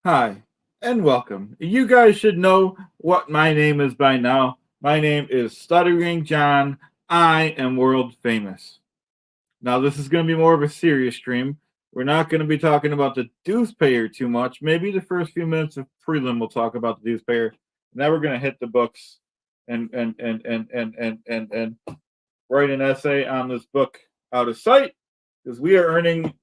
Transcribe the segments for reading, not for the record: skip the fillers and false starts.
Hi, and welcome. You guys should know what my name is by now. My name is Stuttering John. I am world famous. Now, this is going to be more of a serious stream. We're not going to be talking about the dues payer too much. Maybe the first few minutes of prelim we'll talk about the dues payer. Now we're going to hit the books and write an essay on this book out of sight because we are earning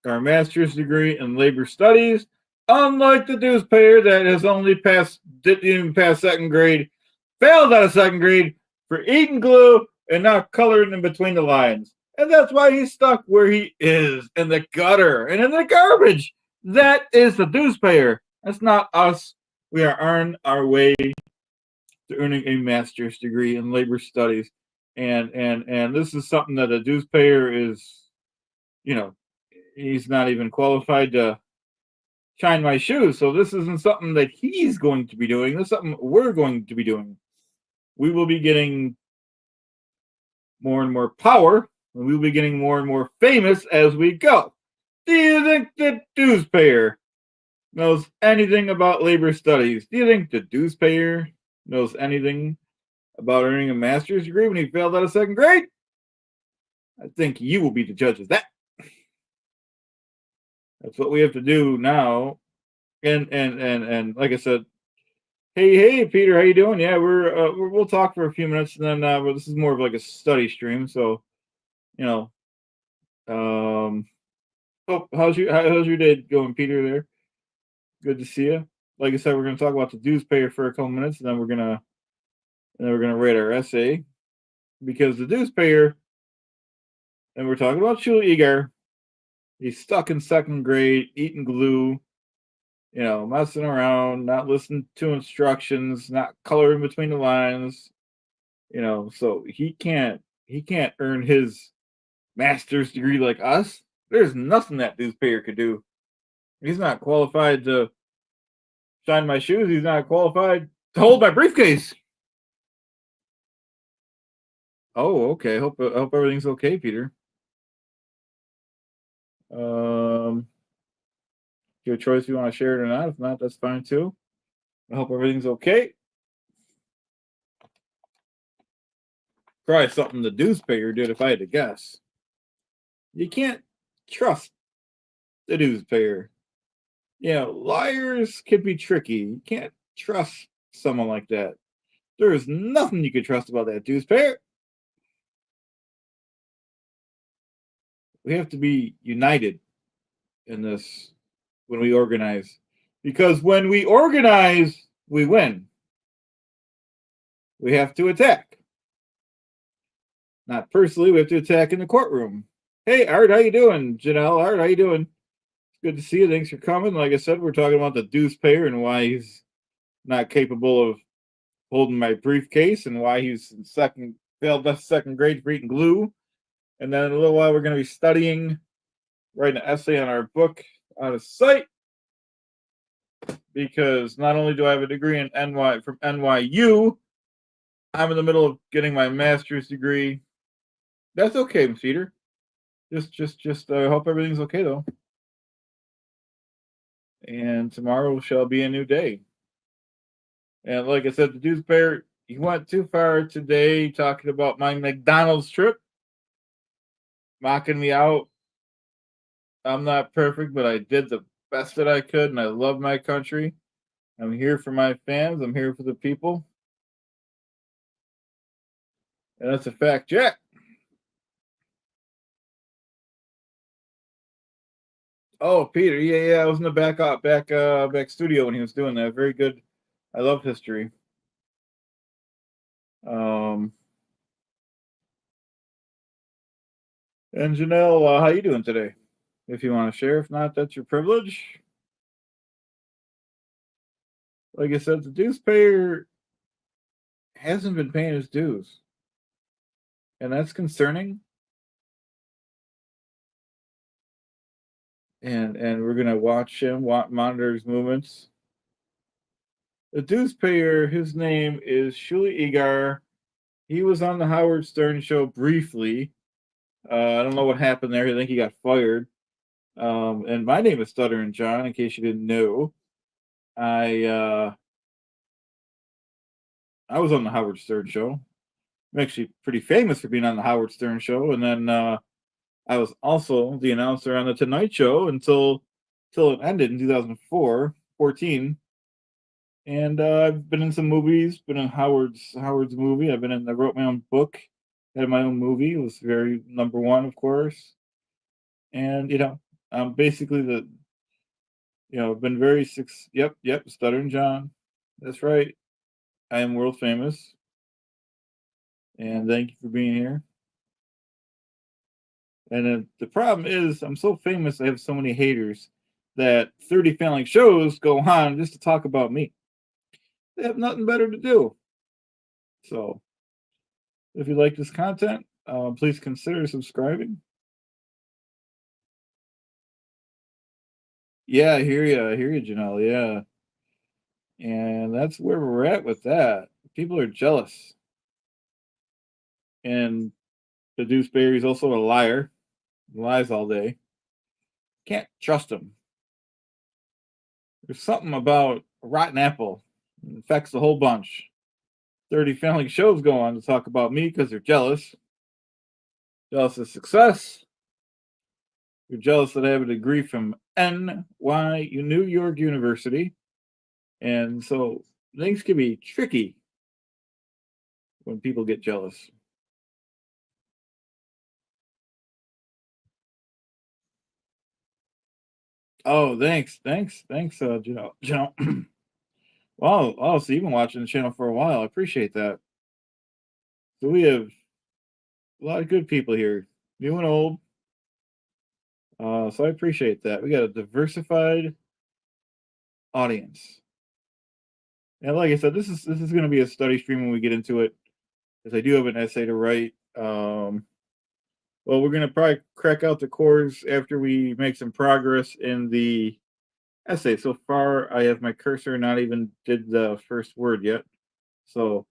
our master's degree in labor studies. Unlike the dues payer that has only didn't even pass second grade, failed out of second grade for eating glue and not coloring in between the lines. And that's why he's stuck where he is, in the gutter and in the garbage. That is the dues payer. That's not us. We are on our way to earning a master's degree in labor studies. And this is something that a dues payer is, you know, he's not even qualified to shine my shoes. So this isn't something that he's going to be doing. This is something we're going to be doing. We will be getting more and more power, and we will be getting more and more famous as we go. Do you think the dues payer knows anything about labor studies? Do you think the dues payer knows anything about earning a master's degree when he failed out of second grade? I think you will be the judge of that. That's what we have to do now. And like I said, hey Peter, how you doing? Yeah, we'll talk for a few minutes, and then well, this is more of like a study stream. So, you know, how's your day going, Peter? There, good to see you. Like I said, we're gonna talk about the dues payer for a couple minutes, and then we're gonna rate our essay because the dues payer, and we're talking about Shuli Egar. He's stuck in second grade, eating glue, messing around, not listening to instructions, not coloring between the lines, so he can't earn his master's degree like us. There's nothing that dues payer could do. He's not qualified to shine my shoes. He's not qualified to hold my briefcase. Oh, okay. I hope everything's okay, Peter. Your choice if you want to share it or not. If not, that's fine too. I hope everything's okay. Probably something the dues payer did if I had to guess. You can't trust the dues payer. Liars can be tricky. You can't trust someone like that. There is nothing you can trust about that dues payer. We have to be united in this when we organize. Because when we organize, we win. We have to attack. Not personally, we have to attack in the courtroom. Hey, Art, how you doing? Janelle, Art, how you doing? It's good to see you. Thanks for coming. Like I said, we're talking about the dues payer and why he's not capable of holding my briefcase and why he's failed second grade for eating glue. And then in a little while, we're going to be studying, writing an essay on our book out of sight. Because not only do I have a degree in from NYU, I'm in the middle of getting my master's degree. That's okay, Peter. Just hope everything's okay though. And tomorrow shall be a new day. And like I said, the dues payer, he went too far today talking about my McDonald's trip, mocking me out. I'm not perfect, but I did the best that I could, and I love my country. I'm here for my fans. I'm here for the people. And that's a fact, Jack. Oh, Peter, yeah, I was in the back studio when he was doing that. Very good. I love history. And Janelle, how you doing today? If you want to share, if not, that's your privilege. Like I said, the dues payer hasn't been paying his dues, and that's concerning. And we're gonna watch him, monitor his movements. The dues payer, his name is Shuli Egar. He was on the Howard Stern show briefly. I don't know what happened there. I think he got fired. And my name is Stuttering John, in case you didn't know. I I was on the Howard Stern show. I'm actually pretty famous for being on the Howard Stern show, and then I was also the announcer on the Tonight Show until it ended in 2014. And I've been in some movies. Been in Howard's movie. I wrote my own book. Had my own movie. It was very number one, of course. And I'm basically I've been yep, Stuttering John. That's right. I am world famous. And thank you for being here. And the problem is, I'm so famous, I have so many haters that 30 failing shows go on just to talk about me. They have nothing better to do. So, if you like this content, please consider subscribing. Yeah, I hear you, Janelle. Yeah. And that's where we're at with that. People are jealous. And the Deuceberry's also a liar. He lies all day. Can't trust him. There's something about a rotten apple. It affects the whole bunch. 30 failing shows go on to talk about me because they're jealous. Jealous of success. You're jealous that I have a degree from New York University. And so things can be tricky when people get jealous. Oh, thanks, Janelle. Wow, oh, so you've been watching the channel for a while. I appreciate that. So we have a lot of good people here, new and old. So I appreciate that. We got a diversified audience. And like I said, this is going to be a study stream when we get into it, because I do have an essay to write. Well, we're going to probably crack out the cores after we make some progress in the essay. So far, I have my cursor not even did the first word yet. So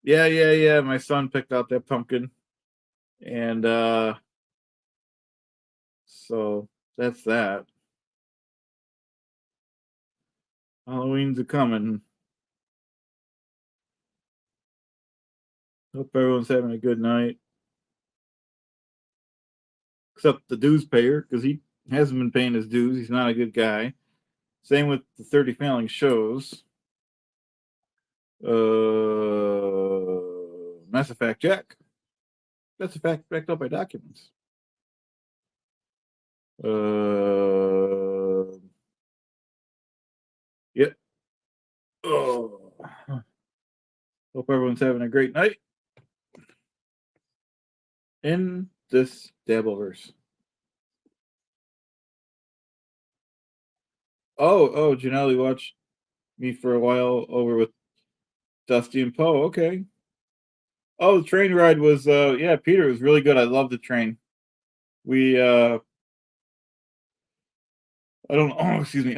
yeah. My son picked out that pumpkin, and so that's that. Halloween's a coming. Hope everyone's having a good night, except the dues payer, because he hasn't been paying his dues. He's not a good guy. Same with the 30 failing shows. Mass Effect Jack. That's a fact backed up by documents. Yeah. Oh. Hope everyone's having a great night in this Dabbleverse. Oh, Janelle watched me for a while over with Dusty and Poe. Okay. Oh, the train ride was yeah, Peter, was really good. I love the train. We I don't know. Oh, excuse me.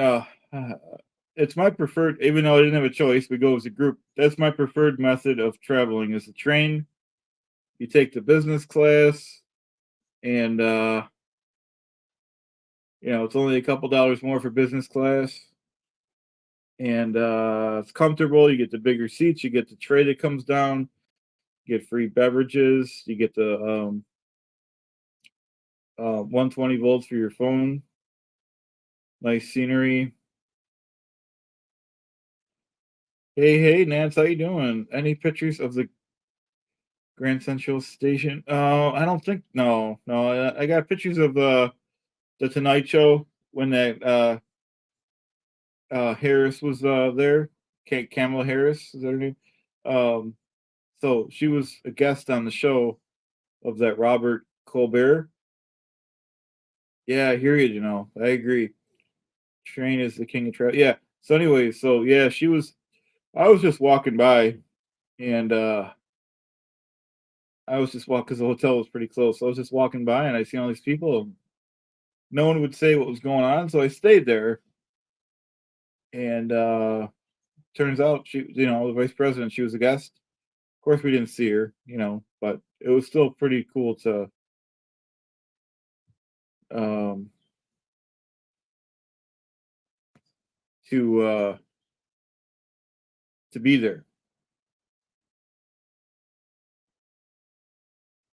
It's my preferred, even though I didn't have a choice, we go as a group. That's my preferred method of traveling is the train. You take the business class, and it's only a couple dollars more for business class, and it's comfortable. You get the bigger seats, you get the tray that comes down, you get free beverages, you get the 120 volts for your phone, nice scenery. Hey, Nance, how you doing? Any pictures of the Grand Central Station? I don't think no. I got pictures of the Tonight Show when that Harris was there. Kamala Harris is that her name? Um, so she was a guest on the show of that Robert Colbert. Yeah, I hear you. I agree. Train is the king of travel. Yeah. So anyway, so yeah, she was. I was just walking by, and I was just walking because the hotel was pretty close. So I was just walking by, and I seen all these people. No one would say what was going on, so I stayed there. And turns out she, the vice president, she was a guest. Of course, we didn't see her, but it was still pretty cool to um, to be there.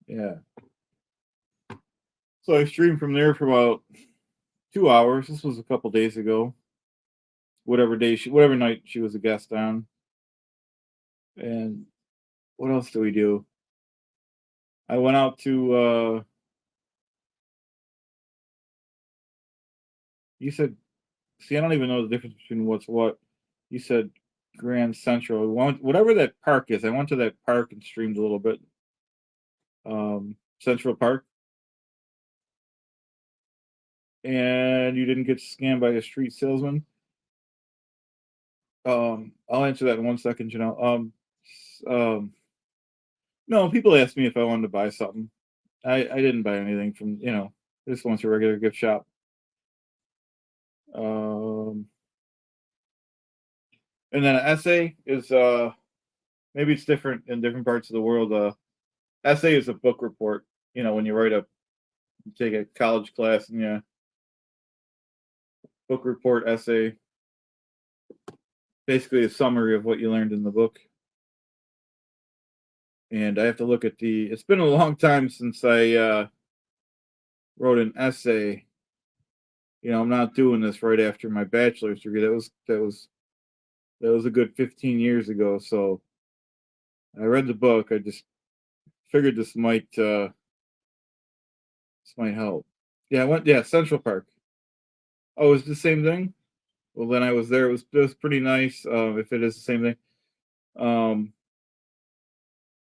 Yeah. So I streamed from there for about 2 hours. This was a couple days ago. Whatever night she was a guest on. And what else do we do? I went out to you said, see, I don't even know the difference between what's what. You said Grand Central. Whatever that park is. I went to that park and streamed a little bit. Central Park. And you didn't get scammed by a street salesman. I'll answer that in 1 second, Janelle. No, people asked me if I wanted to buy something. I didn't buy anything from, I just went to a regular gift shop. And then an essay is maybe it's different in different parts of the world. Essay is a book report. When you take a college class and book report essay, basically a summary of what you learned in the book. And I have to look at it's been a long time since I wrote an essay. I'm not doing this right after my bachelor's degree. That was a good 15 years ago. So I read the book. I just figured this might help. Yeah, I went. Yeah, Central Park. Oh, is it the same thing? Well, then I was there. It was pretty nice. If it is the same thing,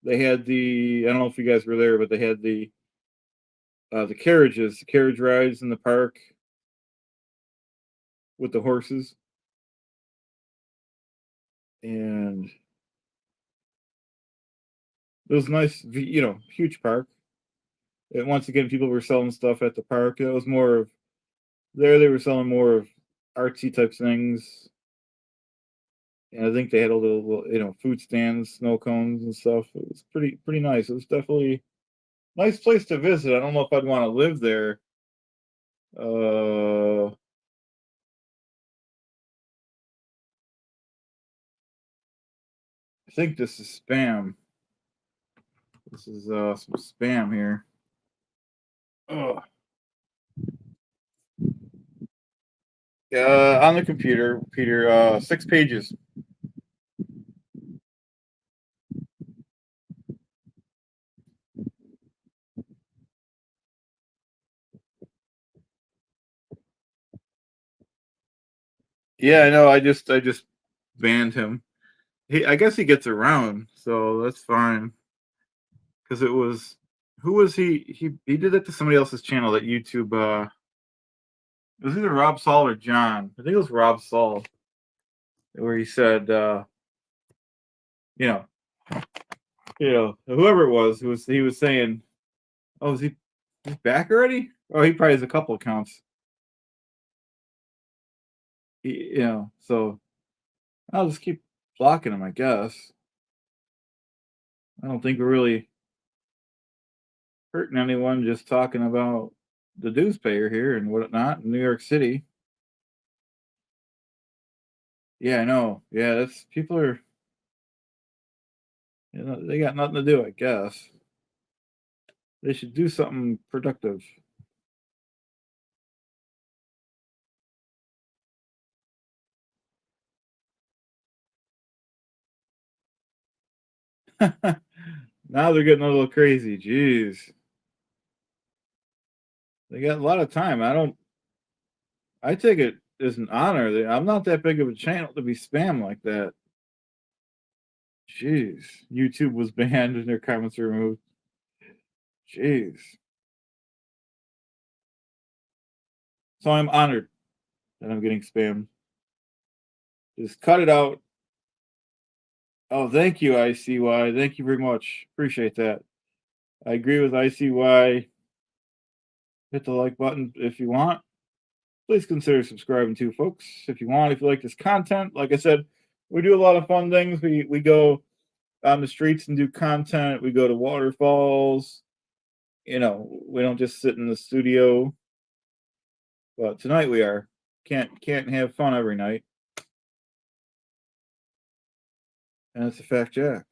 they had I don't know if you guys were there, but they had the carriage rides in the park with the horses, and it was nice. Huge park. And once again, people were selling stuff at the park. It was more of they were selling more of artsy type things. And I think they had a little, food stands, snow cones and stuff. It was pretty nice. It was definitely a nice place to visit. I don't know if I'd want to live there. I think this is spam. This is some spam here. Oh. On the computer, Peter. 6 pages. Yeah, I know. I just banned him. I guess he gets around, so that's fine. Because it was who was he? He did it to somebody else's channel. That YouTube. It was either Rob Saul or John. I think it was Rob Saul, where he said, you know, whoever it was, he was saying, "Oh, he's back already? Oh, he probably has a couple accounts." So I'll just keep blocking him, I guess. I don't think we're really hurting anyone just talking about the dues payer here and whatnot in New York City. Yeah, I know. Yeah, that's people are. They got nothing to do, I guess. They should do something productive. Now they're getting a little crazy. Jeez. They got a lot of time. I take it as an honor. I'm not that big of a channel to be spam like that. Jeez. YouTube was banned and their comments were removed. Jeez. So I'm honored that I'm getting spammed. Just cut it out. Oh, thank you, ICY. Thank you very much. Appreciate that. I agree with ICY. Hit the like button if you want. Please consider subscribing too, folks. If you like this content, like I said, we do a lot of fun things. We go on the streets and do content. We go to waterfalls. We don't just sit in the studio. But tonight we are. Can't have fun every night. And it's a fact, Jack.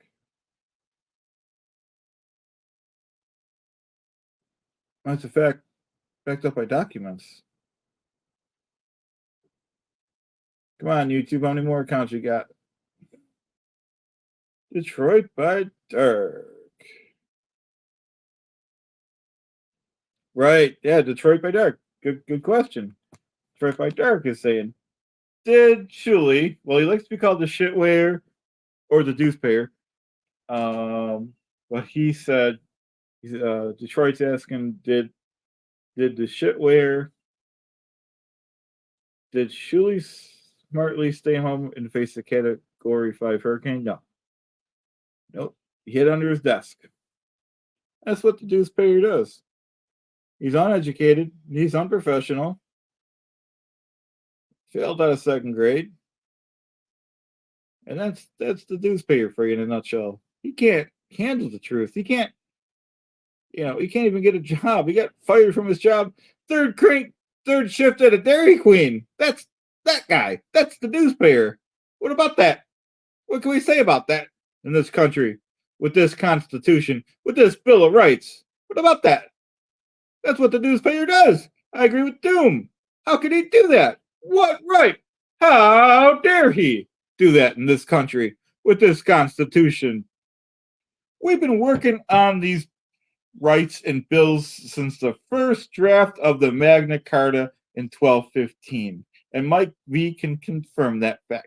That's a fact backed up by documents. Come on, YouTube. How many more accounts you got? Detroit by Dirk. Right. Yeah, Detroit by Dirk. Good question. Detroit by Dirk is saying, did Shuley, well, he likes to be called the shitwayer or the deuce payer. But he said, Detroit's asking, did the shitwayer, did Shuley smartly stay home and face the Category 5 hurricane? No. Nope. He hid under his desk. That's what the deuce payer does. He's uneducated. He's unprofessional. Failed out of second grade. And that's the deuce payer for you in a nutshell. He can't handle the truth. He can't, he can't even get a job. He got fired from his job. Third shift at a Dairy Queen. That's that guy. That's the deuce payer. What about that? What can we say about that in this country? With this Constitution, with this Bill of Rights? What about that? That's what the newspaper does. I agree with Doom. How could he do that? What right? How dare he do that in this country with this Constitution? We've been working on these rights and bills since the first draft of the Magna Carta in 1215. And Mike V can confirm that fact.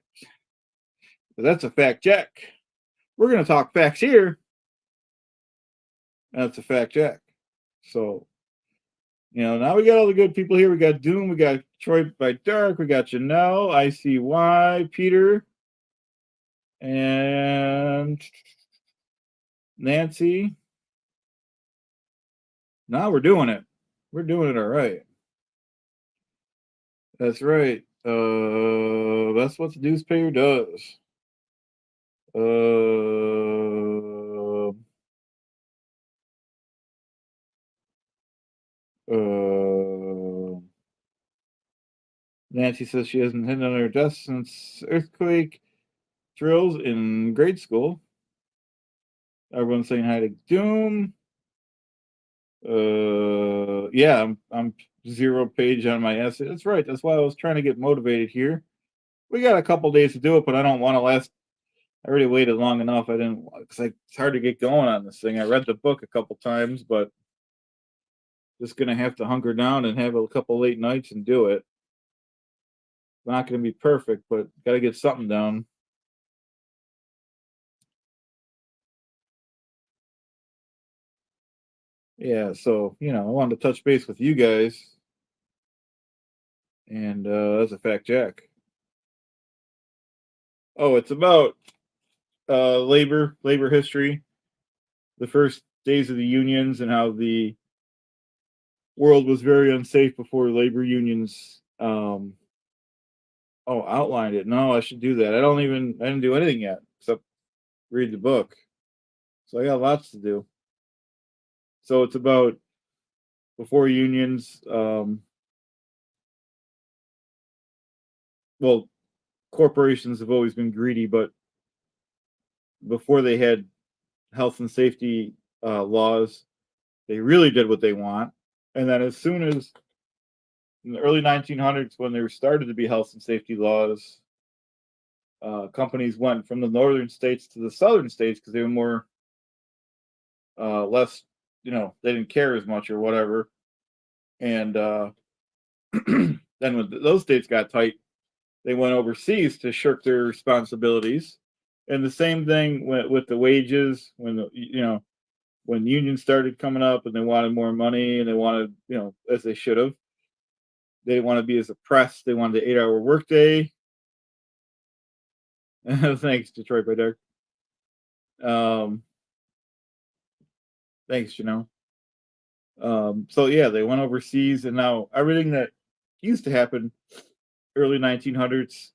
But that's a fact check. We're going to talk facts here. That's a fact check. So, now we got all the good people here. We got Doom, we got Troy by Dark, we got Janelle, ICY, Peter, and Nancy. Now we're doing it. We're doing it all right. That's right. That's what the newspaper does. Nancy says she hasn't hidden under her desk since earthquake drills in grade school. Everyone's saying hi to Doom. Yeah, I'm 0 page on my essay. That's right. That's why I was trying to get motivated here. We got a couple days to do it, but I don't want to last. I already waited long enough. I didn't, because it's hard to get going on this thing. I read the book a couple times, but just gonna have to hunker down and have a couple late nights and do it. Not gonna be perfect, but got to get something down. Yeah, so I wanted to touch base with you guys, and that's a fact, Jack. Oh, it's about labor history, the first days of the unions, and how the world was very unsafe before labor unions outlined it. No, I should do that. I didn't do anything yet except read the book. So I got lots to do. So it's about before unions, well, corporations have always been greedy, but before they had health and safety laws, they really did what they want. And then as soon as in the early 1900s, when there started to be health and safety laws, companies went from the northern states to the southern states because they were more less, they didn't care as much or whatever. And then when those states got tight, they went overseas to shirk their responsibilities. And the same thing with the wages when when unions started coming up and they wanted more money and they wanted, as they should have, they didn't want to be as oppressed. They wanted the 8-hour workday. Thanks, Detroit by Dark. Thanks, So yeah, they went overseas, and now everything that used to happen early 1900s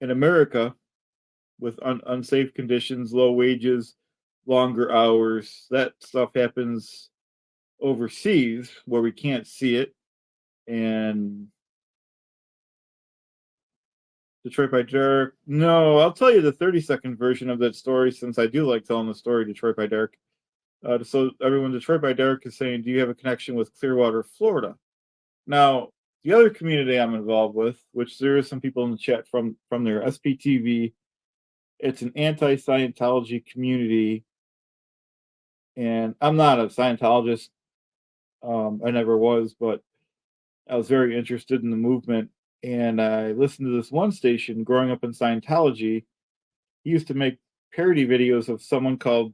in America with unsafe conditions, low wages, longer hours, that stuff happens overseas where we can't see it. And Detroit by Derek. No, I'll tell you the 30-second version of that story since I do like telling the story, Detroit by Derek. So everyone, Detroit by Derek is saying, do you have a connection with Clearwater, Florida? Now, the other community I'm involved with, which there is some people in the chat from there, SPTV, it's an anti-Scientology community, and I'm not a Scientologist. I never was, but I was very interested in the movement, and I listened to this one station growing up in Scientology. He used to make parody videos of someone called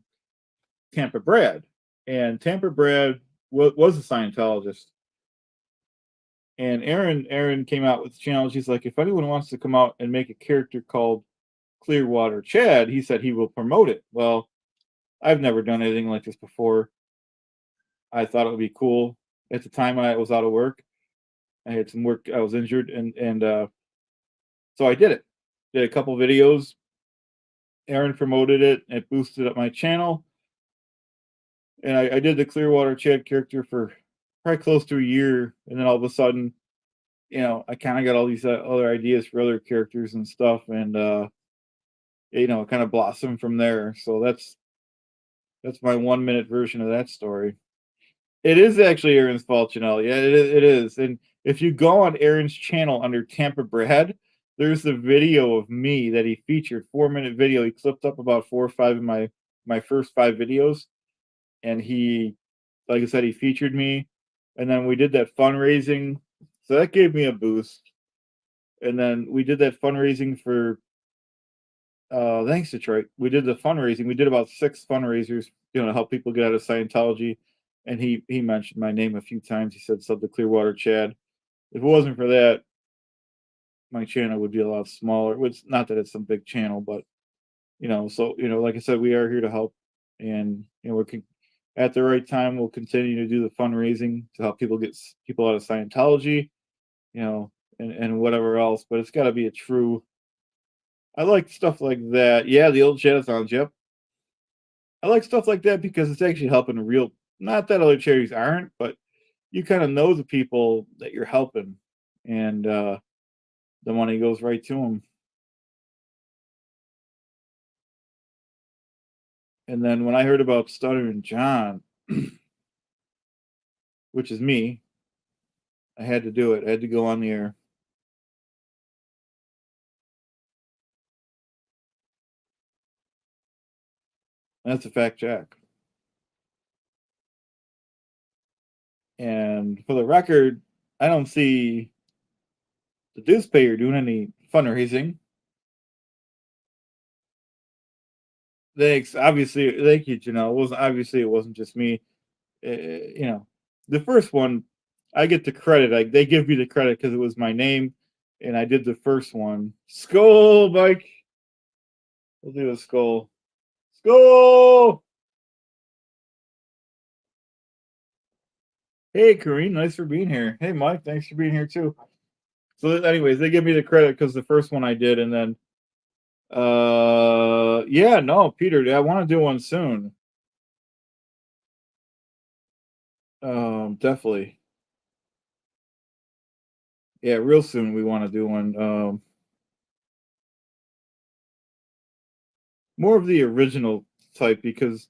Tampa Brad, and Tampa Brad was a Scientologist. And Aaron came out with the challenge. He's like, if anyone wants to come out and make a character called Clearwater Chad, he said he will promote it. Well, I've never done anything like this before. I thought it would be cool. At the time, I was out of work. I had some work. I was injured, and so I did it. Did a couple videos. Aaron promoted it. It boosted up my channel, and I did the Clearwater Chad character for probably close to a year, and then all of a sudden, I kind of got all these other ideas for other characters and stuff, and it kind of blossomed from there. So that's my 1 minute version of that story. It is actually Aaron's fault, Janelle. Yeah, it is. And if you go on Aaron's channel under Tampa Brad, there's the video of me that he featured, 4 minute video. He clipped up about 4 or 5 of my first 5 videos, and he, like I said, he featured me, and then we did that fundraising, so that gave me a boost. And then we did that fundraising for thanks Detroit. We did the fundraising. We did about 6 fundraisers, to help people get out of Scientology. And he mentioned my name a few times. He said sub the Clearwater Chad. If it wasn't for that, my channel would be a lot smaller. It's not that it's some big channel, but so like I said, we are here to help, and we're at the right time. We'll continue to do the fundraising to help people get people out of Scientology, and whatever else. But it's got to be a true. I like stuff like that. Yeah, the old Shadathons. Yep. I like stuff like that because it's actually helping real. Not that other charities aren't, but you kind of know the people that you're helping, and the money goes right to them. And then when I heard about Stuttering John, which is me, I had to do it. I had to go on the air. That's a fact check. And for the record, I don't see the dues payer doing any fundraising. Thanks. Obviously, thank you, Janelle. It wasn't just me. The first one, I get the credit. They give me the credit because it was my name, and I did the first one. Skull, Mike. We'll do a skull. Skull. Hey, Kareen, nice for being here. Hey, Mike, thanks for being here too. So, anyways, they give me the credit because the first one I did, and then, yeah, no, Peter, I want to do one soon. Definitely. Yeah, real soon we want to do one. More of the original type because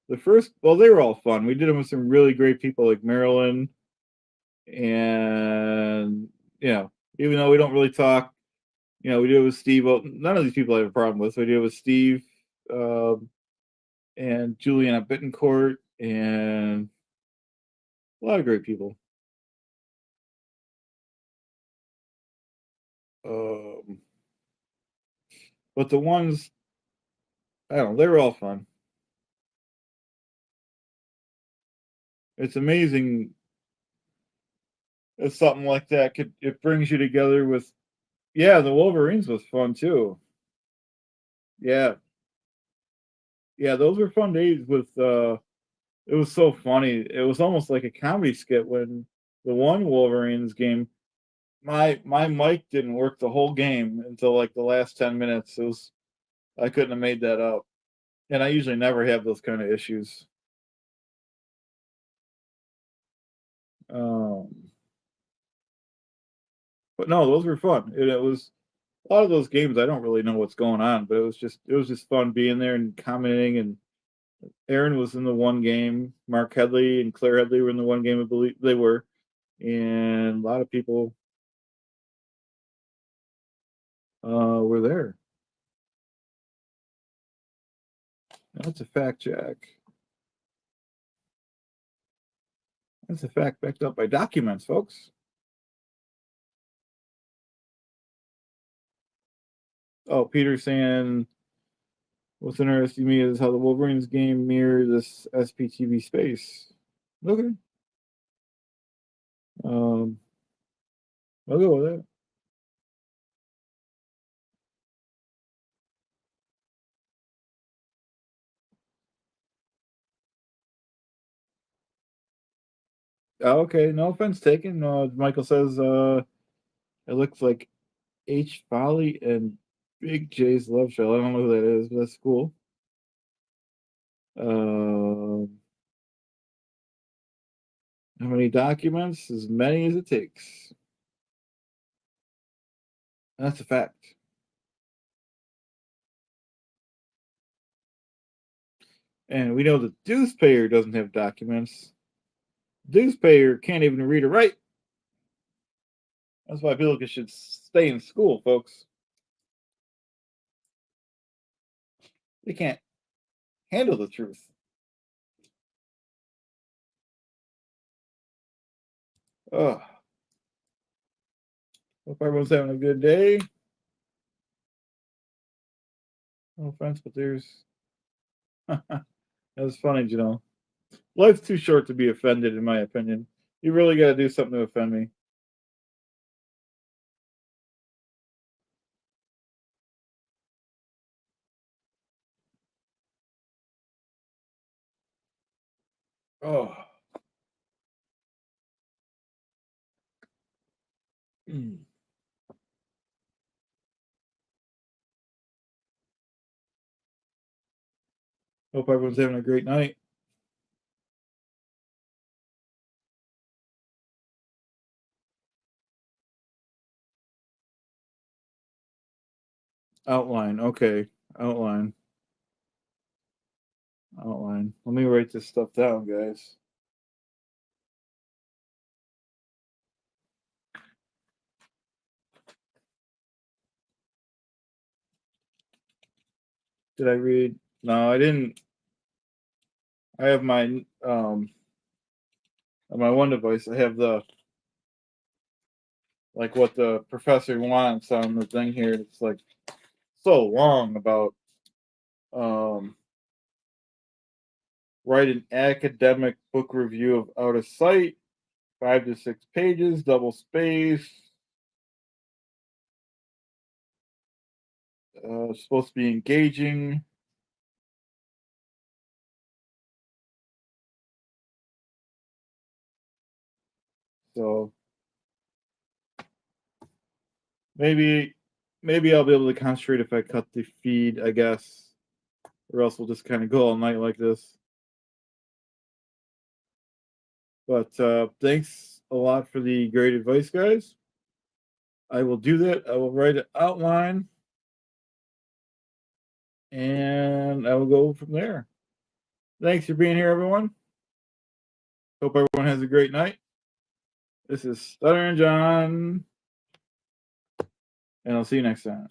the first, well, they were all fun. We did them with some really great people like Marilyn, and even though we don't really talk, we do it with Steve. Well, none of these people I have a problem with. We do it with Steve, and Juliana Bittencourt, and a lot of great people. But the ones, I don't know, they were all fun. It's amazing if something like that it brings you together with. Yeah, the Wolverines was fun too. Yeah, yeah, those were fun days with. It was so funny. It was almost like a comedy skit when the one Wolverines game. My mic didn't work the whole game until like the last 10 minutes. I couldn't have made that up, and I usually never have those kind of issues. Um, but no, those were fun. It was a lot of those games I don't really know what's going on, but it was just fun being there and commenting. And Aaron was in the one game. Mark Headley and Claire Headley were in the one game. I believe they were, and a lot of people were there. That's a fact, Jack. That's a fact backed up by documents, folks. Oh, Peter saying what's interesting to me is how the Wolverines game mirrors this SPTV space. Okay. Um, I'll go with that. Oh, okay, no offense taken. Michael says it looks like H. Folly and Big J's Love Show. I don't know who that is, but that's cool. How many documents? As many as it takes. That's a fact. And we know the dues payer doesn't have documents. Dues payer can't even read or write. That's why people should stay in school, folks. They can't handle the truth. Oh, hope everyone's having a good day. No offense, but there's. That's funny, you know. Life's too short to be offended, in my opinion. You really got to do something to offend me. Oh. Mm. Hope everyone's having a great night. Outline. Okay. Outline. Outline. Let me write this stuff down, guys. Did I read? No, I didn't. I have my on my one device. I have the like what the professor wants on the thing here. It's like so long about um write an academic book review of Out of Sight, 5 to 6 pages, double space. Supposed to be engaging. So maybe I'll be able to concentrate if I cut the feed, I guess, or else we'll just kind of go all night like this. But thanks a lot for the great advice, guys. I will do that. I will write an outline, and I will go from there. Thanks for being here, everyone. Hope everyone has a great night. This is Stuttering John, and I'll see you next time.